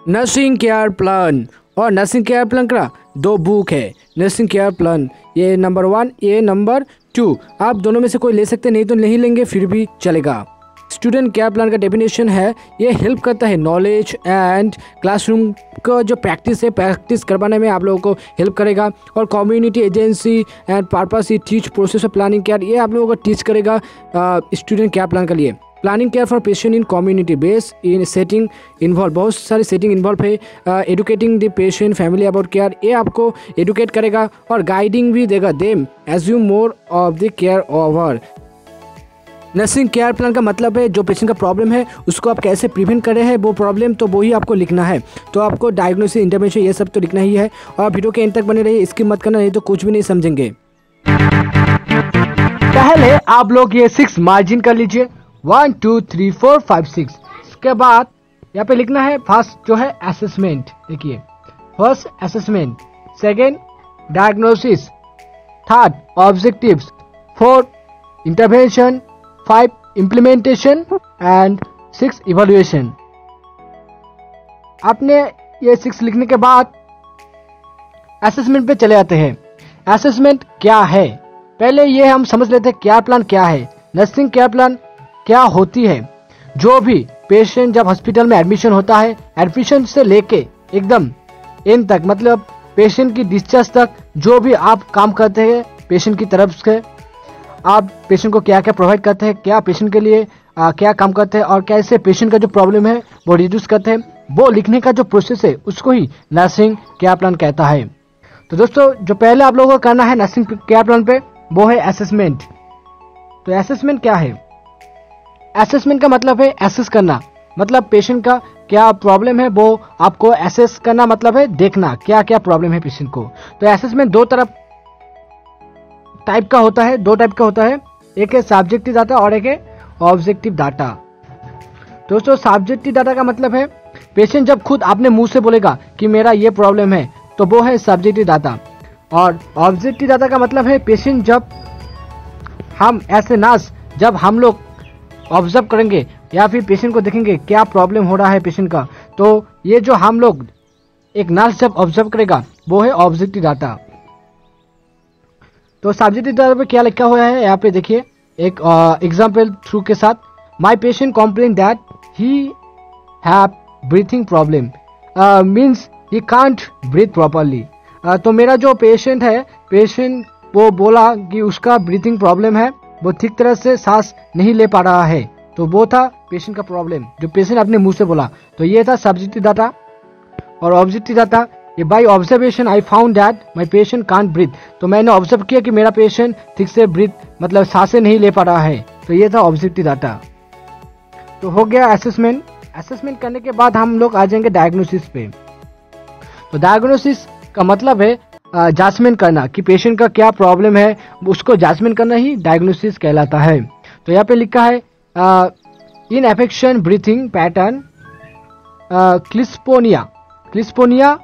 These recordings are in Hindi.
नर्सिंग केयर प्लान और नर्सिंग केयर प्लान का दो बुक है। नर्सिंग केयर प्लान ये नंबर 1, ये नंबर 2, आप दोनों में से कोई ले सकते, नहीं तो नहीं लेंगे फिर भी चलेगा। स्टूडेंट केयर प्लान का डेफिनेशन है, ये हेल्प करता है नॉलेज एंड क्लासरूम का जो प्रैक्टिस है, प्रैक्टिस करवाने में आप लोगों को हेल्प करेगा। और community agency and purpose he teach process of planning care, ये आप लोगों को टीच करेगा स्टूडेंट केयर प्लान के लिए। Planning care for patient in community base in setting involve, बहुत सारे सेटिंग इन्वॉल्व है। Educating the patient family about care, ये आपको एडुकेट करेगा और गाइडिंग भी देगा them assume more of the care over. Nursing care plan का मतलब है जो पेशेंट का प्रॉब्लम है उसको आप कैसे प्रिवेंट कर रहे हैं वो प्रॉब्लम, तो वही आपको लिखना है। तो आपको डायग्नोसिस, इंटरवेंशन ये सब तो लिखना ही है। और वीडियो के एंड तक बने रहिए, इसकी मत करना, नहीं तो कुछ भी नहीं समझेंगे। पहले आप लोग ये 6 मार्जिन कर लीजिए, 1 2 3 4 5 6। इसके बाद यहाँ पे लिखना है फर्स्ट जो है असेसमेंट, देखिए first assessment, second diagnosis, third objectives, 4 intervention, 5 implementation and 6 evaluation. आपने ये 6 लिखने के बाद असेसमेंट पे चले आते हैं। असेसमेंट क्या है, पहले ये हम समझ लेते हैं केयर प्लान क्या है। नर्सिंग केयर प्लान क्या होती है, जो भी पेशेंट जब हॉस्पिटल में एडमिशन होता है, एडमिशन से लेके एकदम एंड तक, मतलब पेशेंट की डिस्चार्ज तक, जो भी आप काम करते हैं पेशेंट की तरफ से, आप पेशेंट को क्या क्या प्रोवाइड करते हैं, क्या पेशेंट के लिए क्या काम करते हैं और कैसे पेशेंट का जो प्रॉब्लम है वो रिड्यूस करते हैं, वो लिखने का जो प्रोसेस है उसको ही नर्सिंग केयर प्लान कहता है। तो दोस्तों जो पहले आप लोगों को करना है नर्सिंग केयर प्लान पे वो है असेसमेंट। तो असेसमेंट क्या है, असेसमेंट का मतलब है एसेस करना, मतलब पेशेंट का क्या प्रॉब्लम है वो आपको एसेस करना, मतलब है देखना क्या क्या प्रॉब्लम है पेशेंट को। तो असेसमेंट दो टाइप का होता है, एक है सब्जेक्टिव डाटा और एक है ऑब्जेक्टिव डाटा। दोस्तों सब्जेक्टिव डाटा का मतलब है पेशेंट जब खुद अपने मुंह से बोलेगा कि मेरा ये प्रॉब्लम है, तो वो है सब्जेक्टिव डाटा। और ऑब्जेक्टिव डाटा का मतलब है पेशेंट जब हम ऐसे नर्स जब हम लोग ऑब्जर्व करेंगे या फिर पेशेंट को देखेंगे क्या प्रॉब्लम हो रहा है पेशेंट का, तो ये जो हम लोग एक नर्स जब ऑब्जर्व करेगा वो है ऑब्जेक्टिव डाटा। तो सब्जेक्टिव डाटा पे क्या लिखा हुआ है यहाँ पे देखिए एक एग्जांपल थ्रू के साथ। My patient complain that he have breathing problem, means he can't breathe properly. तो मेरा जो पेशेंट है, पेशेंट वो बोला कि उसका ब्रीथिंग प्रॉब्लम है, वो ठीक तरह से सांस नहीं ले पा रहा है, तो वो था पेशेंट का प्रॉब्लम जो पेशेंट अपने मुंह से बोला। तो ये था सब्जेक्टिव डाटा। और ऑब्जेक्टिव डाटा, ये by observation I found that my patient can't breathe, तो मैंने ऑब्जर्व किया कि मेरा पेशेंट ठीक से ब्रीथ मतलब सांसें नहीं ले पा रहा है, तो ये था ऑब्जेक्टिव डाटा। तो हो गया असेसमेंट। असेसमेंट करने के बाद हम लोग आ जाएंगे डायग्नोसिस पे। तो डायग्नोसिस का मतलब है जांचमेंट करना कि पेशेंट का क्या प्रॉब्लम है, उसको जांचमेंट करना ही डायग्नोसिस कहलाता है। तो यहाँ पे लिखा है इन एफेक्शन ब्रीथिंग पैटर्न क्लिस्पोनिया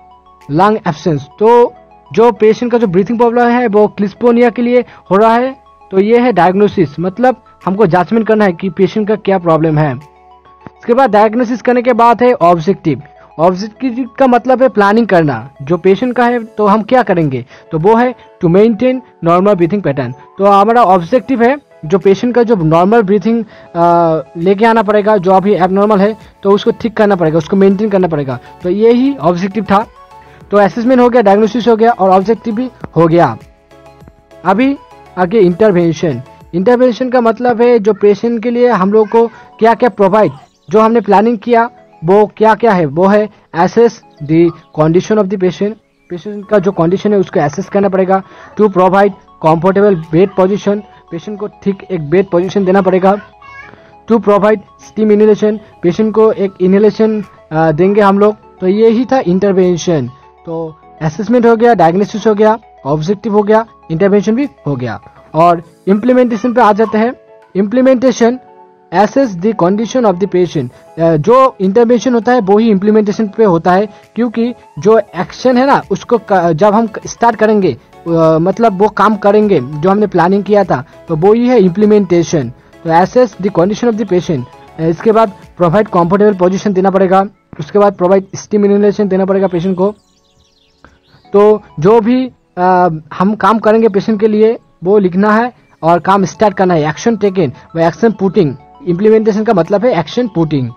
लंग एब्सेंस। तो जो पेशेंट का जो ब्रीथिंग प्रॉब्लम है वो क्लिस्पोनिया के लिए हो रहा है, तो ये है डायग्नोसिस, मतलब हमको जांचमेंट करना है कि पेशेंट का क्या प्रॉब्लम है। इसके बाद डायग्नोसिस करने के बाद है ऑब्जेक्टिव। ऑब्जेक्टिव का मतलब है प्लानिंग करना, जो पेशेंट का है तो हम क्या करेंगे, तो वो है to maintain normal breathing pattern. तो हमारा ऑब्जेक्टिव है जो पेशेंट का जो नॉर्मल ब्रीथिंग लेके आना पड़ेगा, जो अभी एबनॉर्मल है तो उसको ठीक करना पड़ेगा, उसको मेंटेन करना पड़ेगा। तो ये ही ऑब्जेक्टिव था। तो असेसमेंट हो गया, डायग्नोसिस हो गया और ऑब्जेक्टिव भी हो गया। अभी आगे इंटरवेंशन। इंटरवेंशन का मतलब है जो पेशेंट के लिए हम लोग को क्या क्या प्रोवाइड, जो हमने प्लानिंग किया वो क्या क्या है, वो है assess the condition of the patient, patient का जो कंडीशन है उसको एसेस करना पड़ेगा। To provide comfortable bed position, patient को ठीक एक बेड पोजीशन देना पड़ेगा। To provide steam inhalation, patient को एक इनहेलेशन देंगे हम लोग। तो ये ही था इंटरवेंशन। तो असेसमेंट हो गया, डायग्नोसिस हो गया, ऑब्जेक्टिव हो गया, इंटरवेंशन भी हो गया। और इम्प्लीमेंटेशन पे आ जाते हैं। Implementation assess the condition of the patient. जो इंटरवेंशन होता है वो ही इम्प्लीमेंटेशन पे होता है, क्योंकि जो एक्शन है ना उसको जब हम स्टार्ट करेंगे मतलब वो काम करेंगे जो हमने प्लानिंग किया था, तो वो ही है इम्प्लीमेंटेशन। तो assess the condition of the patient. इसके बाद प्रोवाइड कंफर्टेबल पोजीशन देना पड़ेगा, उसके बाद प्रोवाइड स्टिमुलेशन देना पड़ेगा पेशेंट को। तो जो भी हम काम करेंगे पेशेंट के लिए वो लिखना है और काम स्टार्ट करना है। एक्शन टेकन व एक्शन पुटिंग, इम्प्लीमेंटेशन का मतलब है एक्शन पुटिंग।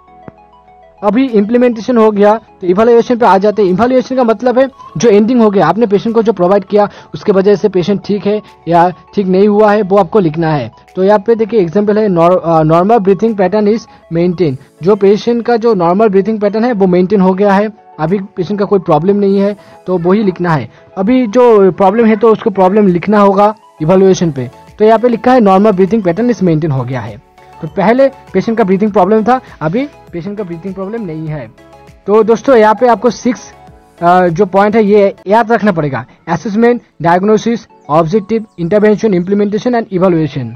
अभी इम्प्लीमेंटेशन हो गया तो इवैल्यूएशन पे आ जाते हैं। इवैल्यूएशन का मतलब है जो एंडिंग हो गया, आपने पेशेंट को जो प्रोवाइड किया उसके वजह से पेशेंट ठीक है या ठीक नहीं हुआ है वो आपको लिखना है। तो यहाँ पे देखिए एग्जांपल है normal breathing pattern is maintain, जो पेशेंट का जो नॉर्मल ब्रीथिंग पैटर्न है वो मेंटेन हो गया है, अभी पेशेंट का कोई प्रॉब्लम नहीं है, तो वही लिखना है। अभी जो प्रॉब्लम है तो उसको प्रॉब्लम लिखना होगा इवैल्यूएशन पे। तो यहाँ पे लिखा है normal breathing pattern is maintain हो गया है। तो पहले पेशेंट का ब्रीथिंग प्रॉब्लम था, अभी पेशेंट का ब्रीथिंग प्रॉब्लम नहीं है। तो दोस्तों यहाँ पे आपको 6 जो पॉइंट है ये याद रखना पड़ेगा। Assessment, diagnosis, objective, intervention, implementation and evaluation.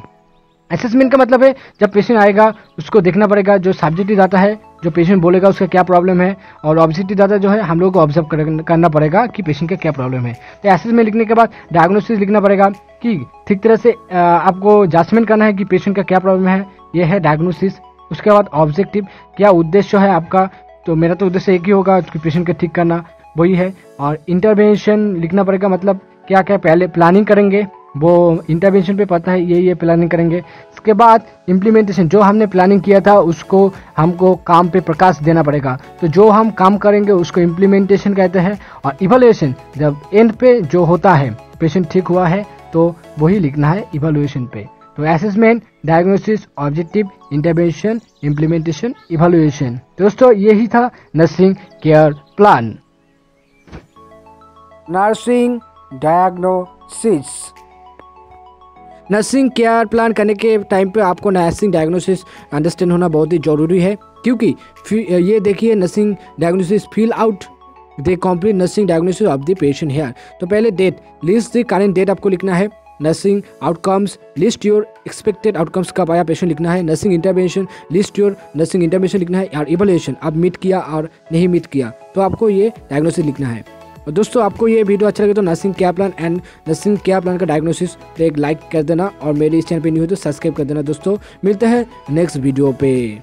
Assessment का मतलब है जब पेशेंट आएगा उसको देखना पड़ेगा, जो सब्जेक्टिव डाटा है जो पेशेंट बोलेगा उसका क्या प्रॉब्लम है, और ऑब्जेक्टिव डाटा जो है हम लोग को ऑब्जर्व करना पड़ेगा कि पेशेंट का क्या प्रॉब्लम है। तो असेसमेंट लिखने के बाद डायग्नोसिस लिखना पड़ेगा कि ठीक तरह से आपको जजमेंट करना है कि पेशेंट का क्या प्रॉब्लम है, यह है डायग्नोसिस। उसके बाद ऑब्जेक्टिव, क्या उद्देश्य है आपका, तो मेरा तो उद्देश्य एक ही होगा कि पेशेंट का ठीक करना, वही है। और इंटरवेंशन लिखना पड़ेगा, मतलब क्या क्या पहले प्लानिंग करेंगे वो इंटरवेंशन पे पता है, ये प्लानिंग करेंगे। इसके बाद इम्प्लीमेंटेशन, जो हमने प्लानिंग किया था उसको हमको काम पे प्रकाश देना पड़ेगा, तो जो हम काम करेंगे उसको इम्प्लीमेंटेशन कहते हैं। और इवैल्यूएशन जब एंड पे जो होता है पेशेंट ठीक हुआ है तो वही लिखना है इवैल्यूएशन पे। तो assessment, diagnosis, objective, intervention, implementation, evaluation. दोस्तों यही था nursing care plan. Nursing diagnosis. Nursing care plan करने के टाइम पे आपको नर्सिंग डायग्नोसिस अंडरस्टैंड होना बहुत ही जरूरी है, क्योंकि ये देखिए nursing diagnosis fill out the complete nursing diagnosis of the patient here. तो पहले date, list the current date आपको लिखना है। Nursing outcomes, list your expected outcomes कब आया पेशेंट लिखना है। Nursing intervention, list your nursing intervention लिखना है। और इवैल्यूएशन, आप मीट किया और नहीं मीट किया तो आपको ये डायग्नोसिस लिखना है। और दोस्तों आपको ये वीडियो अच्छा लगे तो nursing care plan and nursing care plan का डायग्नोसिस तो एक लाइक कर देना, और मेरे इस चैनल पे न्यू हो तो सब्सक्राइब कर देना। दोस्तों मिलते हैं नेक्स्ट वीडियो पे।